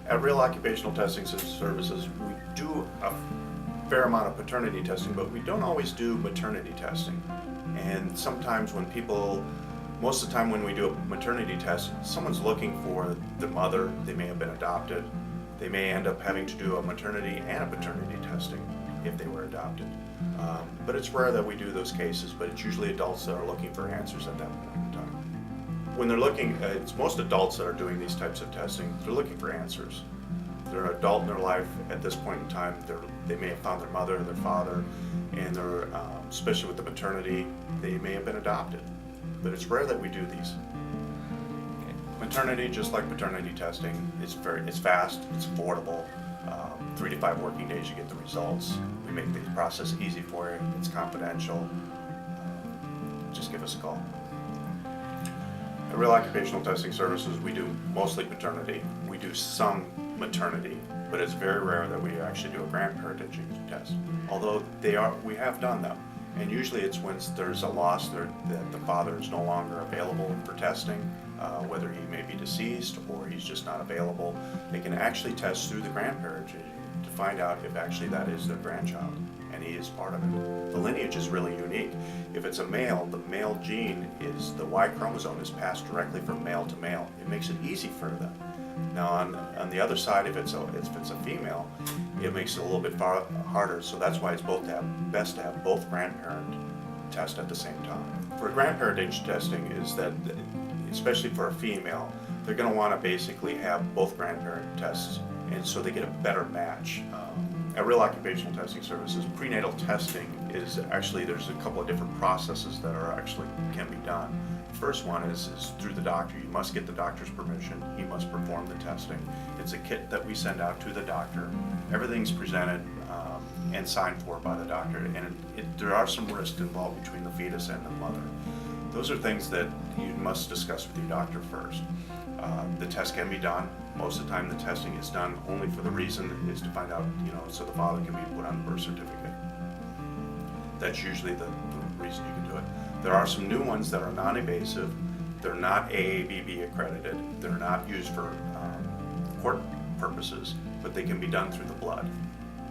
At Real Occupational Testing Services, we do a fair amount of paternity testing, but we don't always do maternity testing. And sometimes most of the time when we do a maternity test, someone's looking for the mother. They may have been adopted. They may end up having to do a maternity and a paternity testing if they were adopted. But it's rare that we do those cases, but it's usually adults that are looking for answers at that point in time. When they're looking, it's most adults that are doing these types of testing. They're looking for answers. They're an adult in their life at this point in time. They may have found their mother or their father, and they're, especially with the maternity, they may have been adopted. But it's rare that we do these. Okay. Maternity, just like paternity testing, it's fast, it's affordable. 3 to 5 working days you get the results. We make the process easy for you. It's confidential. Just give us a call. At Real Occupational Testing Services, we do mostly paternity. We do some maternity, but it's very rare that we actually do a grandparentage test. Although we have done them. And usually it's when there's a loss that the father is no longer available for testing, whether he may be deceased or he's just not available. They can actually test through the grandparentage to find out if actually that is their grandchild, and he is part of it. The lineage is really unique. If it's a male, the male gene the Y chromosome is passed directly from male to male. It makes it easy for them. Now on the other side, if it's a female, it makes it a little bit harder. So that's why it's best to have both grandparent tests at the same time. For grandparentage testing is that, especially for a female, they're going to want to basically have both grandparent tests, and so they get a better match. At Real Occupational Testing Services, prenatal testing is actually, there's a couple of different processes that can be done. First one is through the doctor. You must get the doctor's permission. He must perform the testing. It's a kit that we send out to the doctor. Everything's presented and signed for by the doctor, and there are some risks involved between the fetus and the mother. Those are things that you must discuss with your doctor first. The test can be done. Most of the time the testing is done only for the reason is to find out, so the father can be put on the birth certificate. That's usually the reason you can do it. There are some new ones that are non-invasive. They're not AABB accredited. They're not used for court purposes, but they can be done through the blood.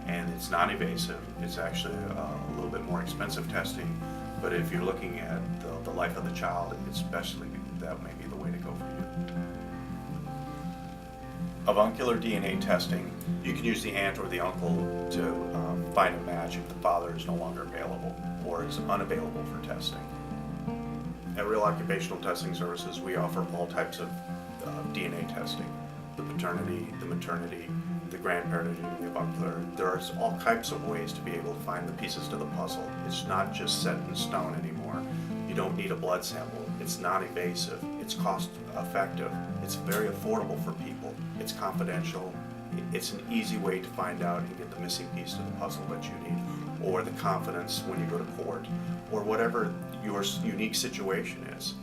And it's non-invasive. It's actually a little bit more expensive testing, but if you're looking at the life of the child, especially, that may be the way to go for you. Avuncular DNA testing, you can use the aunt or the uncle to find a match if the father is no longer available or is unavailable for testing. At Real Occupational Testing Services, we offer all types of DNA testing. The paternity, the maternity, the grandparentage, and the avuncular. There's all types of ways to be able to find the pieces to the puzzle. It's not just set in stone anymore. You don't need a blood sample. It's non-invasive. It's cost-effective. It's very affordable for people. It's confidential. It's an easy way to find out and get the missing piece to the puzzle that you need, or the confidence when you go to court, or whatever your unique situation is.